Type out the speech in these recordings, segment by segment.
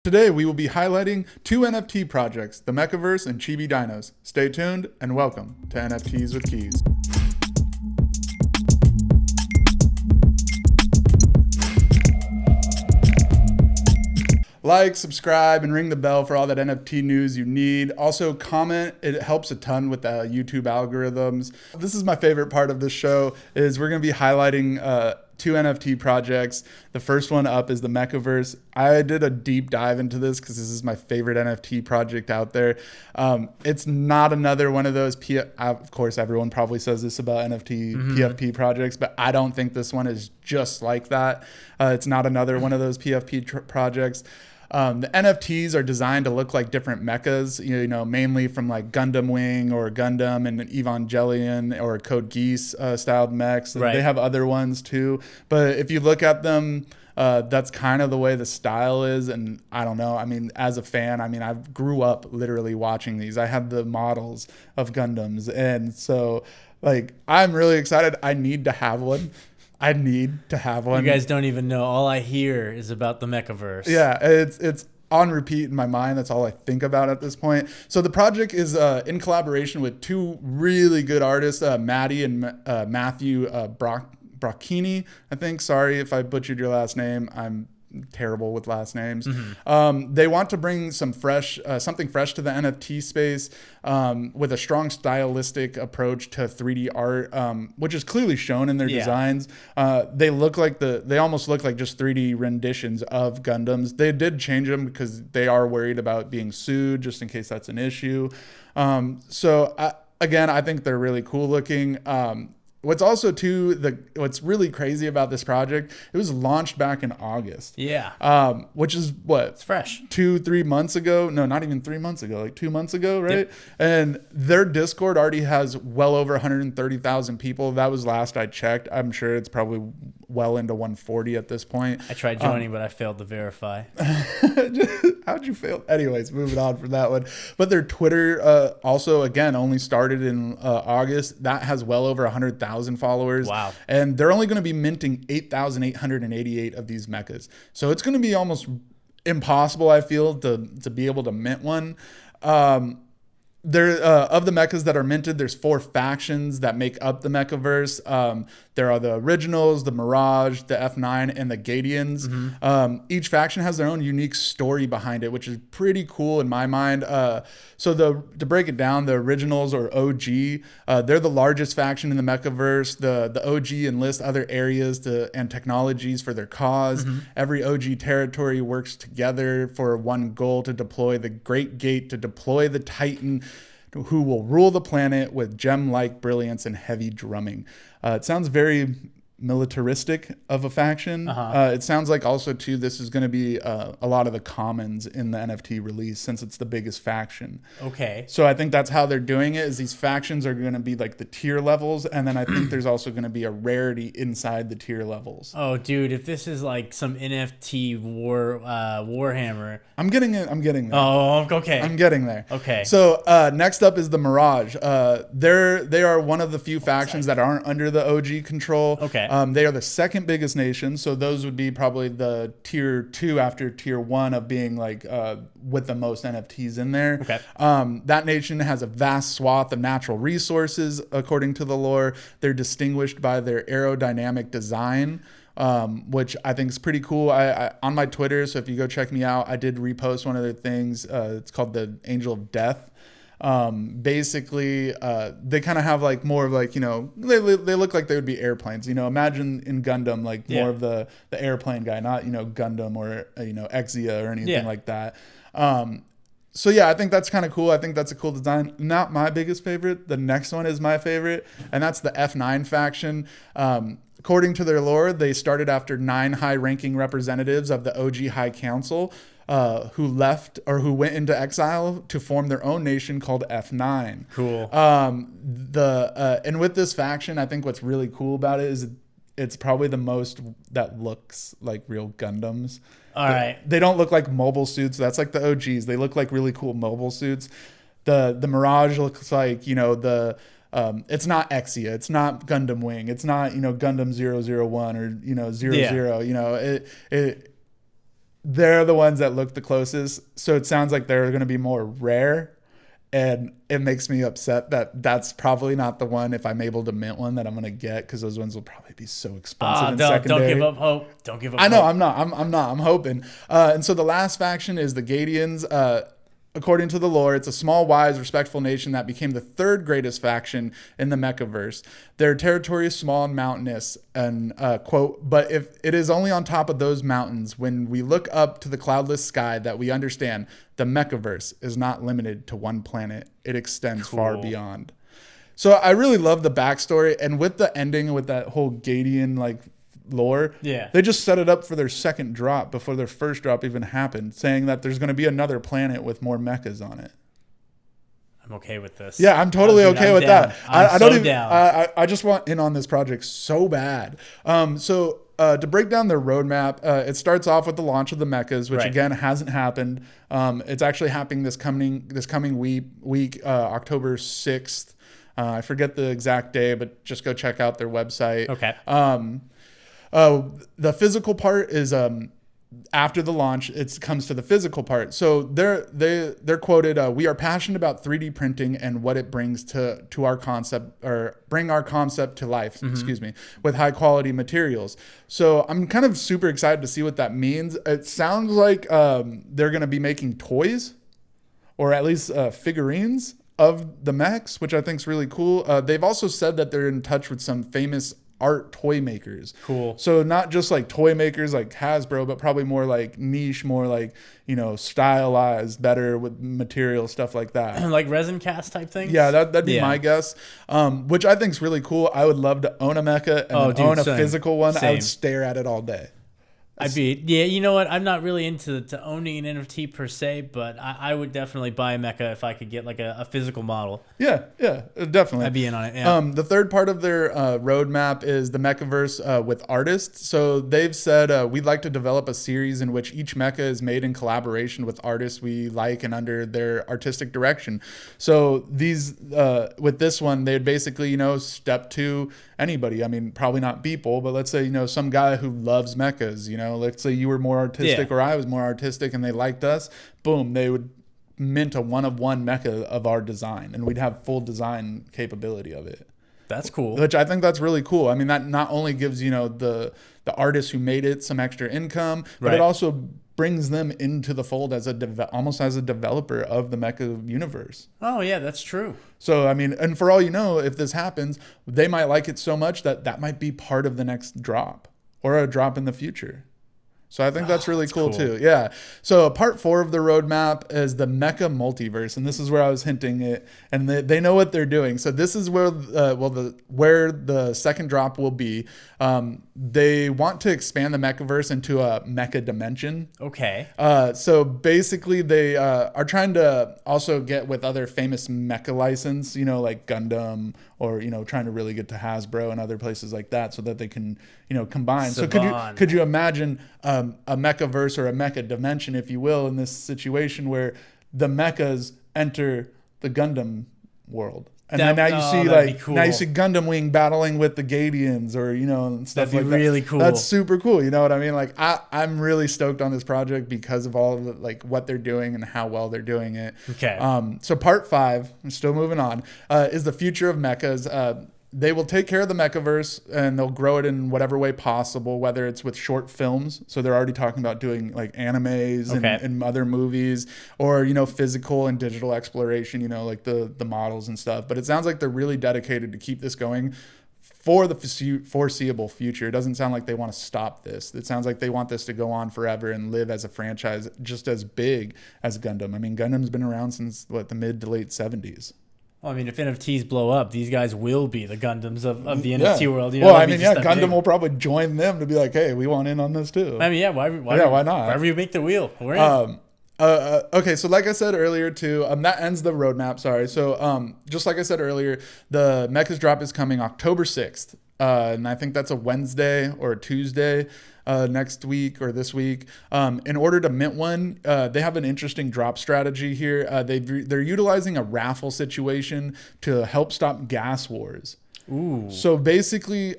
Today we will be highlighting two NFT projects, the MekaVerse and Chibi Dinos. Stay tuned and welcome to NFTs with Keys. Like, subscribe, and ring the bell for all that NFT news you need. Also, comment. It helps a ton with the YouTube algorithms. This is my favorite part of this show, is we're going to be highlighting two NFT projects. The first one up is the MekaVerse. I did a deep dive into this because this is my favorite NFT project out there. It's not another one of those, of course, everyone probably says this about NFT PFP projects, but I don't think this one is just like that. It's not another one of those PFP projects. The NFTs are designed to look like different mechas, you know, mainly from like Gundam Wing or Gundam and Evangelion or Code Geass styled mechs. Right. They have other ones too. But if you look at them, that's kind of the way the style is. And I don't know. I mean, as a fan, I grew up literally watching these. I had the models of Gundams. And so like, I'm really excited. I need to have one. I need to have one. You guys don't even know. All I hear is about the MekaVerse. Yeah, it's on repeat in my mind. That's all I think about at this point. So the project is in collaboration with two really good artists, Maddie and Matthew Brocchini, I think. Sorry if I butchered your last name. I'm terrible with last names. They want to bring some something fresh to the NFT space with a strong stylistic approach to 3D art, which is clearly shown in their designs. They almost look like just 3D renditions of Gundams. They did change them because they are worried about being sued, just in case that's an issue. Again, I think they're really cool looking. What's also what's really crazy about this project, it was launched back in August. Yeah. Which is what? It's fresh. 2-3 months ago. No, not even 3 months ago, like 2 months ago, right? Yep. And their Discord already has well over 130,000 people. That was last I checked. I'm sure it's probably well into 140 at this point. I tried joining, but I failed to verify. How'd you fail? Anyways, moving on from that one. But their Twitter also, again, only started in August. That has well over 100,000 followers. Wow. And they're only going to be minting 8,888 of these mechas. So it's going to be almost impossible, I feel, to be able to mint one. There of the mechas that are minted, there's 4 factions that make up the MekaVerse. There are the originals, the Mirage, the F9, and the Gadians. Each faction has their own unique story behind it, which is pretty cool in my mind. To break it down, the originals, or OG, they're the largest faction in the MekaVerse. The OG enlist other areas and technologies for their cause. Every OG territory works together for one goal: to deploy the Great Gate, to deploy the Titan, who will rule the planet with gem-like brilliance and heavy drumming. It sounds very militaristic of a faction. It sounds like also too this is going to be a lot of the commons in the NFT release, since it's the biggest faction. Okay. So I think that's how they're doing it, is these factions are going to be like the tier levels, and then I think there's also going to be a rarity inside the tier levels. Oh, dude, if this is like some NFT Warhammer. I'm getting there. Oh, okay. I'm getting there. Okay. So next up is the Mirage. They are one of the few factions that aren't under the OG control. Okay. They are the second biggest nation, so those would be probably the tier 2 after tier 1 of being like with the most NFTs in there. Okay. That nation has a vast swath of natural resources, according to the lore. They're distinguished by their aerodynamic design, which I think is pretty cool. I on my Twitter, so if you go check me out, I did repost one of their things. It's called the Angel of Death. Basically, they kind of have like more of like, you know, they look like they would be airplanes. You know, imagine in Gundam, like more of the airplane guy, not, you know, Gundam or, you know, Exia or anything like that. So yeah, I think that's kind of cool. I think that's a cool design. Not my biggest favorite. The next one is my favorite, and that's the F9 faction. According to their lore, they started after 9 high-ranking representatives of the OG High Council who left or who went into exile to form their own nation called F9. Cool. And with this faction, I think what's really cool about it is it's probably the most that looks like real Gundams. All right. They don't look like mobile suits. That's like the OGs. They look like really cool mobile suits. The Mirage looks like, you know, it's not Exia, it's not Gundam Wing, it's not, you know, Gundam 001 or, you know, 00. You know, they're the ones that look the closest. So it sounds like they're going to be more rare. And it makes me upset that that's probably not the one, if I'm able to mint one, that I'm going to get, because those ones will probably be so expensive in secondary. Don't give up hope. Don't give up I know, hope. I'm not. I'm hoping. And so the last faction is the Gadians. According to the lore, it's a small, wise, respectful nation that became the third greatest faction in the MekaVerse. Their territory is small and mountainous, and quote, but if it is only on top of those mountains, when we look up to the cloudless sky, that we understand the MekaVerse is not limited to one planet. It extends far beyond. So I really love the backstory, and with the ending, with that whole Gadian like lore, they just set it up for their second drop before their first drop even happened, saying that there's going to be another planet with more mechas on it. I'm okay with this. Yeah, I'm totally okay with that. I don't even down. I just want in on this project so bad. To break down their roadmap, it starts off with the launch of the mechas, which again hasn't happened. It's actually happening this coming week, October 6th. I forget the exact day, but just go check out their website. Okay. The physical part is after the launch, it comes to the physical part. So they're quoted, we are passionate about 3D printing and what it brings to our concept, or bring our concept to life, with high quality materials. So I'm kind of super excited to see what that means. It sounds like they're going to be making toys, or at least figurines of the mechs, which I think is really cool. They've also said that they're in touch with some famous art toy makers. Cool. So not just like toy makers like Hasbro, but probably more like niche, more like, stylized, better with material, stuff like that. Like resin cast type things? Yeah, that'd be my guess. Which I think is really cool. I would love to own a mecha and own a physical one. I would stare at it all day. You know what? I'm not really into owning an NFT per se, but I would definitely buy a mecha if I could get like a physical model. Yeah, definitely. I'd be in on it. Yeah. The third part of their roadmap is the MekaVerse with artists. So they've said we'd like to develop a series in which each mecha is made in collaboration with artists we like and under their artistic direction. So these with this one, they'd basically step to anybody. I mean, probably not people, but let's say some guy who loves mechas. Let's say you were more artistic or I was more artistic, and they liked us. Boom, they would mint a one-of-one mecha of our design, and we'd have full design capability of it. That's cool. Which I think that's really cool. I mean, that not only gives the artist who made it some extra income, but it also brings them into the fold as almost as a developer of the mecha universe. Oh yeah, that's true. So I mean, and for all you know, if this happens, they might like it so much that might be part of the next drop or a drop in the future. So I think that's really cool too. Yeah. So part 4 of the roadmap is the Mecha multiverse, and this is where I was hinting it, and they know what they're doing. So this is where where the second drop will be. They want to expand the MekaVerse into a mecha dimension. Okay. So basically, they are trying to also get with other famous mecha license, like Gundam, or trying to really get to Hasbro and other places like that, so that they can combine. So could you imagine a MekaVerse or a mecha dimension, if you will, in this situation where the mechas enter the Gundam world? And then now you see now you see Gundam Wing battling with the Gadians, or and stuff like that. That'd be really cool. That's super cool. You know what I mean? Like I'm really stoked on this project because of all of the, what they're doing and how well they're doing it. Okay. So part 5, I'm still moving on, is the future of mechas. They will take care of the MekaVerse and they'll grow it in whatever way possible, whether it's with short films. So they're already talking about doing like animes and other movies, or, physical and digital exploration, like the models and stuff. But it sounds like they're really dedicated to keep this going for the foreseeable future. It doesn't sound like they want to stop this. It sounds like they want this to go on forever and live as a franchise just as big as Gundam. I mean, Gundam's been around since the mid to late 70s. Well, I mean, if NFTs blow up, these guys will be the Gundams of the NFT world. Gundam will probably join them to be like, hey, we want in on this too. I mean, why not? Wherever you make the wheel, we're in. Okay, so like I said earlier too, that ends the roadmap, sorry. So just like I said earlier, the Mechas drop is coming October 6th. And I think that's a Wednesday or a Tuesday next week or this week. In order to mint one, they have an interesting drop strategy here. They're utilizing a raffle situation to help stop gas wars. Ooh. So basically,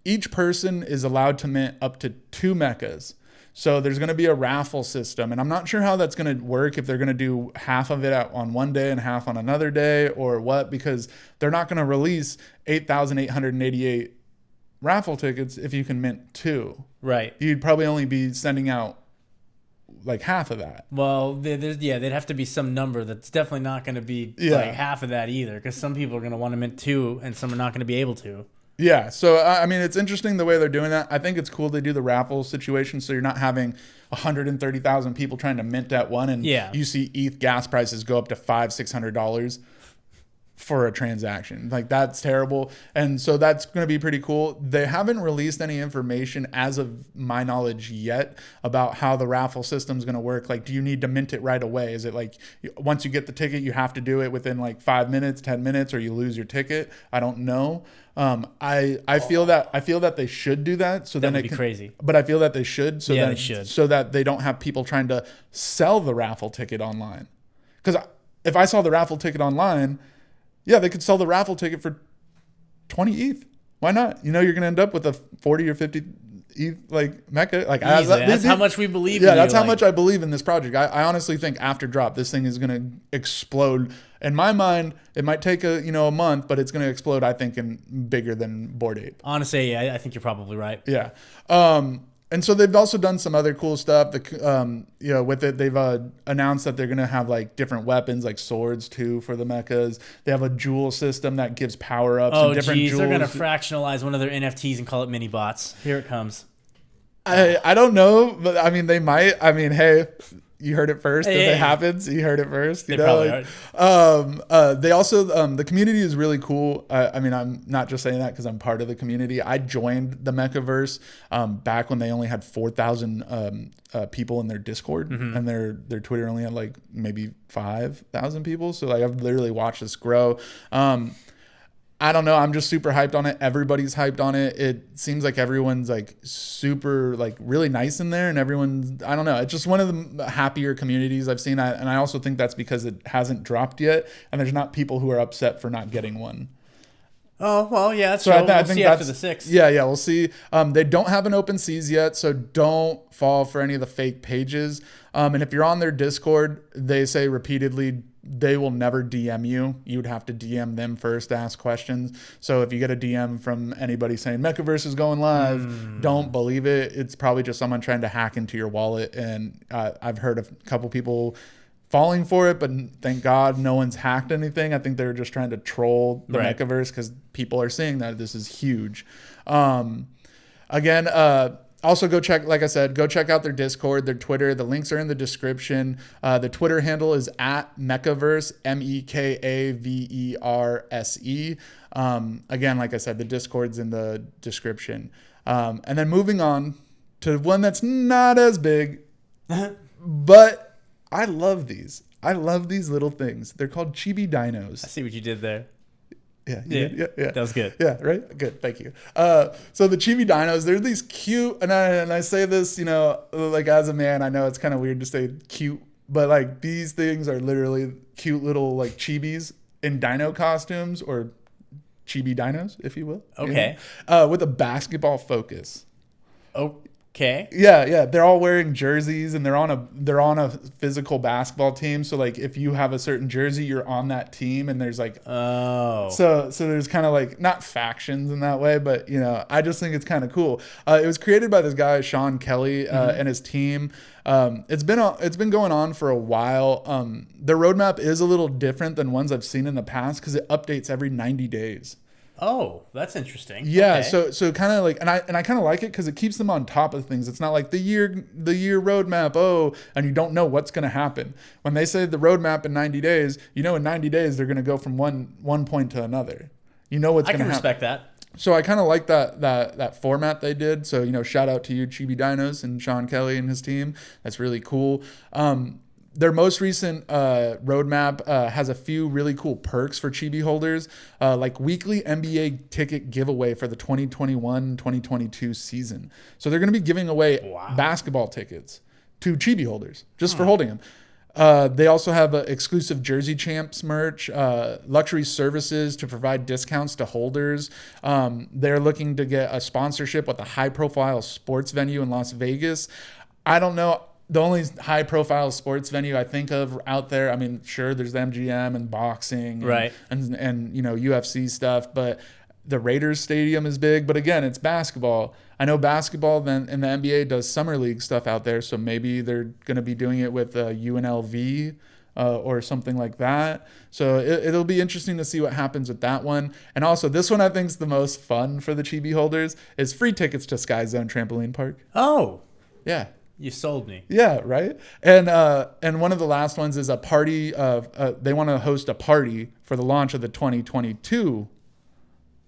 each person is allowed to mint up to 2 mechas. So there's going to be a raffle system, and I'm not sure how that's going to work, if they're going to do half of it on one day and half on another day or what, because they're not going to release 8,888 raffle tickets if you can mint 2. Right. You'd probably only be sending out like half of that. Well, there'd have to be some number that's definitely not going to be like half of that either, because some people are going to want to mint 2 and some are not going to be able to. Yeah, so I mean, it's interesting the way they're doing that. I think it's cool they do the raffle situation, so you're not having 130,000 people trying to mint at one, and you see ETH gas prices go up to $500-$600 for a transaction. Like, that's terrible. And so that's going to be pretty cool. They haven't released any information as of my knowledge yet about how the raffle system is going to work. Like, do you need to mint it right away? Is it like once you get the ticket, you have to do it within like 5 minutes, 10 minutes, or you lose your ticket? I don't know. I feel that they should do that. So that then would be crazy. But I feel that they should. So they should. So that they don't have people trying to sell the raffle ticket online. Because if I saw the raffle ticket online, yeah, they could sell the raffle ticket for 20 ETH. Why not? You know, you're going to end up with a 40 or 50 ETH like Meka. Like, that's how much we believe in. Yeah, that's how much I believe in this project. I honestly think after drop, this thing is going to explode. In my mind, it might take a month, but it's going to explode, I think, in bigger than Bored Ape. Honestly, yeah, I think you're probably right. Yeah. And so they've also done some other cool stuff. With it, they've announced that they're going to have like different weapons, like swords too, for the mechas. They have a jewel system that gives power ups. Oh, and different geez, jewels. They're going to fractionalize one of their NFTs and call it mini bots. Here it comes. I don't know, but I mean, they might. I mean, hey, you heard it first. If it happens, you heard it first. They probably are. They also, the community is really cool. I mean, I'm not just saying that because I'm part of the community. I joined the MekaVerse back when they only had 4,000 people in their Discord, and their Twitter only had like maybe 5,000 people. So like, I've literally watched this grow. I don't know. I'm just super hyped on it. Everybody's hyped on it. It seems like everyone's like super, like really nice in there, and everyone's, I don't know. It's just one of the happier communities I've seen. And I also think that's because it hasn't dropped yet, and there's not people who are upset for not getting one. Oh, well, yeah, that's so true. I think after the 6th. Yeah, we'll see. They don't have an open seas yet, so don't fall for any of the fake pages. And if you're on their Discord, they say repeatedly they will never DM you. You would have to DM them first to ask questions. So if you get a DM from anybody saying MekaVerse is going live, don't believe it. It's probably just someone trying to hack into your wallet. And I've heard of a couple people falling for it, but thank God no one's hacked anything. I think they're just trying to troll the MekaVerse because people are seeing that this is huge. Also go check, like I said, go check out their Discord, their Twitter. The links are in the description. The Twitter handle is at MekaVerse, MEKAVERSE. Again, like I said, the Discord's in the description. And then moving on to one that's not as big, but I love these. I love these little things. They're called Chibi Dinos. I see what you did there. Yeah. That was good. Yeah, right? Good, thank you. So the Chibi Dinos, they're these cute, and I say this, like as a man, I know it's kind of weird to say cute, but like these things are literally cute little like chibis in dino costumes, or Chibi Dinos, if you will. Okay. With a basketball focus. Okay. Yeah. They're all wearing jerseys, and they're on a physical basketball team. So like, if you have a certain jersey, you're on that team, and there's like, so there's kind of like not factions in that way, but I just think it's kind of cool. It was created by this guy Sean Kelly and his team. It's been going on for a while. Their roadmap is a little different than ones I've seen in the past because it updates every 90 days. Oh, that's interesting. Yeah, okay. so kind of like, and I kind of like it because it keeps them on top of things. It's not like the year roadmap, and you don't know what's going to happen. When they say the roadmap in 90 days, in 90 days they're going to go from one point to another. You know what's going to happen. I can respect that. So I kind of like that format they did. So shout out to you, Chibi Dinos, and Sean Kelly and his team. That's really cool. Their most recent roadmap has a few really cool perks for Chibi holders, like weekly NBA ticket giveaway for the 2021-2022 season. So they're going to be giving away basketball tickets to Chibi holders just for holding them. They also have exclusive Jersey Champs merch, luxury services to provide discounts to holders. They're looking to get a sponsorship with a high-profile sports venue in Las Vegas. I don't know. The only high profile sports venue I think of out there, I mean, sure, there's the MGM and boxing and you know, UFC stuff, but the Raiders stadium is big. But again, it's basketball. I know basketball then and the NBA does summer league stuff out there, so maybe they're going to be doing it with UNLV or something like that. So it'll be interesting to see what happens with that one. And also, this one I think is the most fun for the Chibi holders is free tickets to Sky Zone Trampoline Park. Oh, yeah. You sold me. Yeah, right. And one of the last ones is a party of they want to host a party for the launch of the 2022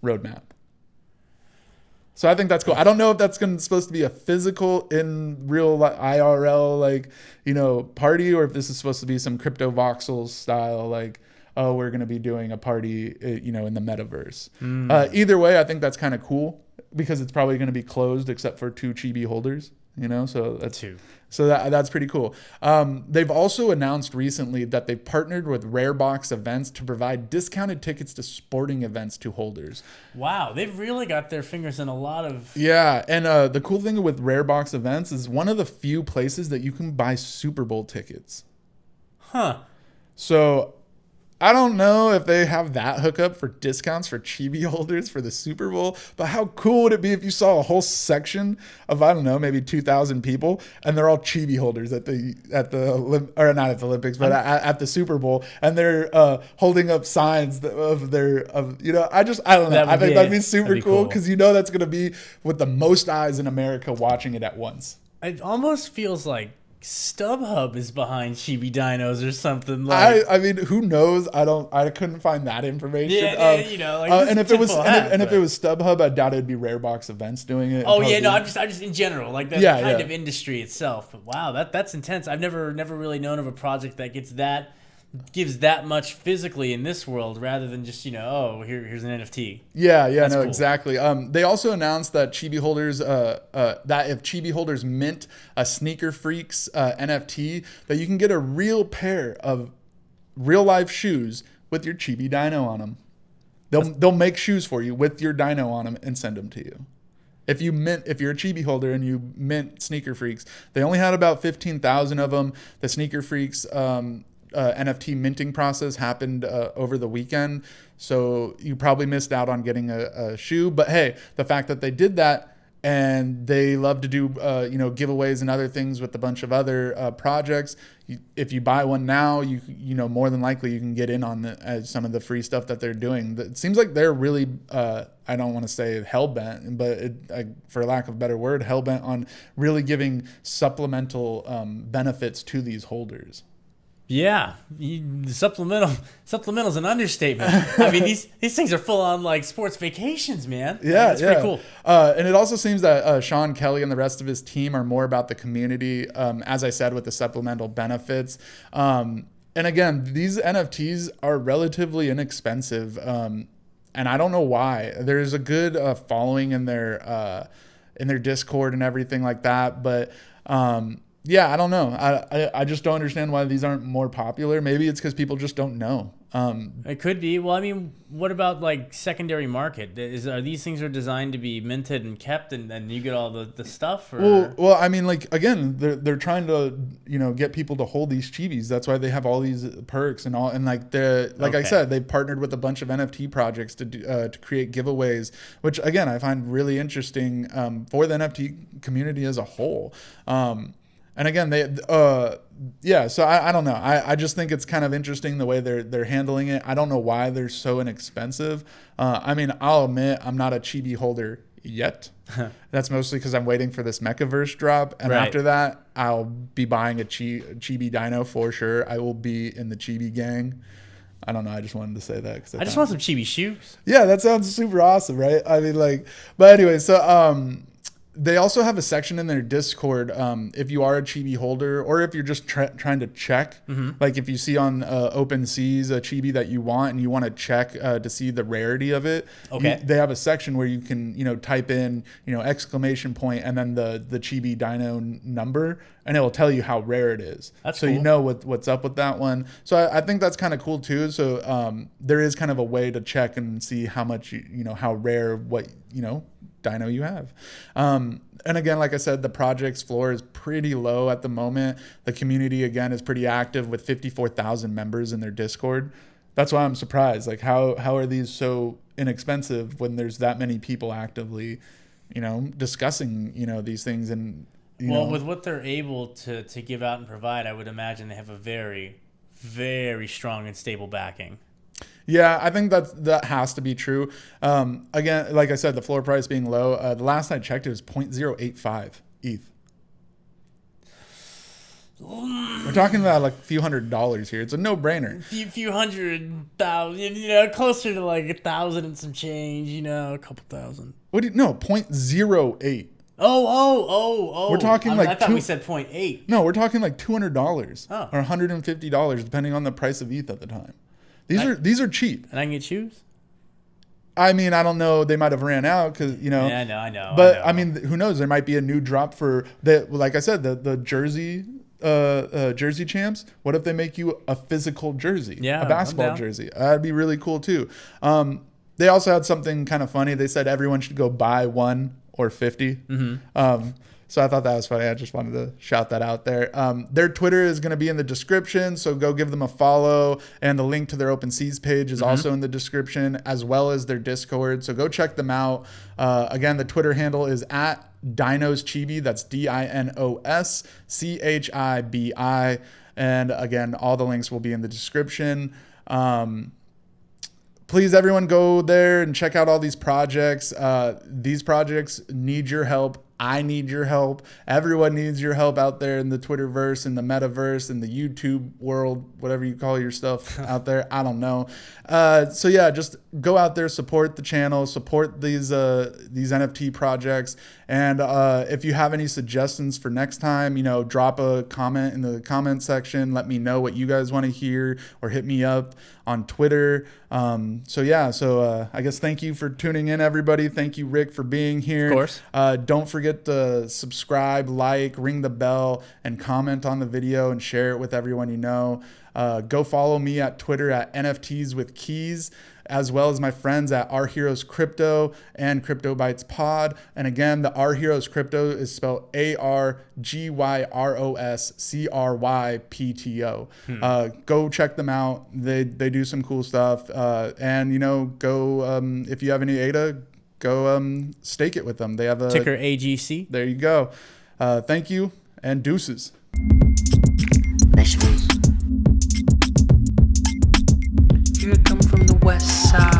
roadmap. So I think that's cool. I don't know if that's supposed to be a physical in real IRL like, you know, party, or if this is supposed to be some crypto voxels style like, oh, we're going to be doing a party, you know, in the metaverse. Either way, I think that's kind of cool because it's probably going to be closed except for 2 Chibi holders. You know, so that's pretty cool. They've also announced recently that they've partnered with Rare Box Events to provide discounted tickets to sporting events to holders. Wow, they've really got their fingers in a lot of... Yeah, and the cool thing with Rare Box Events is one of the few places that you can buy Super Bowl tickets. Huh. So I don't know if they have that hookup for discounts for Chibi holders for the Super Bowl, but how cool would it be if you saw a whole section of, I don't know, maybe 2,000 people, and they're all Chibi holders at the or not at the Olympics, but at the Super Bowl, and they're holding up signs of you know, I don't know. I think that'd be super cool because you know that's going to be with the most eyes in America watching it at once. It almost feels like StubHub is behind Chibi Dinos or something. Like, I mean, who knows? I couldn't find that information. Yeah, you know, like and if it was StubHub, I doubt it'd be Rare Box Events doing it. Oh yeah, no, I'm just in general, like that kind of industry itself. But wow, that's intense. I've never really known of a project that gives that much physically in this world rather than just, you know, oh, here's an NFT. Yeah, that's cool. Exactly. They also announced that Chibi holders, that if Chibi holders mint a Sneaker Freaks NFT, that you can get a real pair of real life shoes with your Chibi Dino on them. They'll make shoes for you with your Dino on them and send them to you. If you're a Chibi holder and you mint Sneaker Freaks, they only had about 15,000 of them. The Sneaker Freaks NFT minting process happened over the weekend, so you probably missed out on getting a shoe. But hey, the fact that they did that, and they love to do you know, giveaways and other things with a bunch of other projects. If you buy one now, you know, more than likely you can get in on some of the free stuff that they're doing. It seems like they're really I don't want to say hell-bent, but for lack of a better word, hell-bent on really giving supplemental benefits to these holders. Yeah, supplemental's an understatement. I mean, these things are full on like sports vacations, man. Yeah, it's pretty cool. And it also seems that Sean Kelly and the rest of his team are more about the community, as I said, with the supplemental benefits. And again, these NFTs are relatively inexpensive, and I don't know why. There's a good following in their Discord and everything like that, but. Yeah, I don't know. I just don't understand why these aren't more popular. Maybe it's because people just don't know. It could be. Well, I mean, what about like secondary market? Are these things are designed to be minted and kept, and you get all the stuff? Or? Well, I mean, like again, they're trying to, you know, get people to hold these Chibis. That's why they have all these perks and all. And like I said, they've partnered with a bunch of NFT projects to create giveaways, which again I find really interesting for the NFT community as a whole. And again, so I don't know. I just think it's kind of interesting the way they're handling it. I don't know why they're so inexpensive. I mean, I'll admit I'm not a Chibi holder yet. That's mostly because I'm waiting for this MekaVerse drop. And after that, I'll be buying a Chibi Dino for sure. I will be in the Chibi gang. I don't know. I just wanted to say that. I just want some Chibi shoes. Yeah, that sounds super awesome, right? I mean, like, but anyway, so they also have a section in their Discord if you are a Chibi holder or if you're just trying to check. Like if you see on OpenSea's a Chibi that you want and you want to check to see the rarity of it, they have a section where you can, you know, type in, you know, exclamation point and then the Chibi Dino number, and it will tell you how rare it is. That's so cool. You know what's up with that one. So I think that's kind of cool too. So there is kind of a way to check and see how much, you know, how rare what, you know, dino you have. And again, like I said, the project's floor is pretty low at the moment. The community, again, is pretty active with 54,000 members in their Discord. That's why I'm surprised. Like, how are these so inexpensive when there's that many people actively, discussing, these things? And with what they're able to give out and provide, I would imagine they have a very, very strong and stable backing. Yeah, I think that has to be true. Again, like I said, the floor price being low. The last I checked, it was 0.085 ETH. We're talking about like a few $100s here. It's a no-brainer. Few $100,000, closer to like 1,000 and some change. A couple thousand. What do you? No, 0.08. Oh. We're talking I thought we said 0.8. No, we're talking like $200 or $150, depending on the price of ETH at the time. These are cheap. And I can get shoes? I mean, I don't know. They might have ran out because, Yeah, I know. But, I mean, who knows? There might be a new drop for, like I said, the jersey jersey champs. What if they make you a physical jersey? Yeah, a basketball jersey. That'd be really cool, too. They also had something kind of funny. They said everyone should go buy 1 or 50. Mm-hmm. So I thought that was funny. I just wanted to shout that out there. Their Twitter is going to be in the description, so go give them a follow. And the link to their OpenSeas page is also in the description, as well as their Discord. So go check them out. Again, the Twitter handle is at Dinos Chibi. That's DINOSCHIBI. And again, all the links will be in the description. Please, everyone, go there and check out all these projects. These projects need your help. I need your help. Everyone needs your help out there in the Twitterverse, in the MetaVerse, in the YouTube world, whatever you call your stuff out there. I don't know. So yeah, just go out there, support the channel, support these NFT projects. And if you have any suggestions for next time, drop a comment in the comment section. Let me know what you guys want to hear, or hit me up on Twitter. So I guess thank you for tuning in, everybody. Thank you, Rick, for being here. Of course. Don't forget to subscribe, like, ring the bell, and comment on the video and share it with everyone you know. Go follow me at Twitter at NFTs with Keys, as well as my friends at Argyros Crypto and Crypto Bytes Pod. And again, the Argyros Crypto is spelled ARGYROSCRYPTO. Go check them out. They do some cool stuff. And go if you have any ADA, go stake it with them. They have a ticker AGC. There you go. Thank you, and deuces. Here I come from the west side.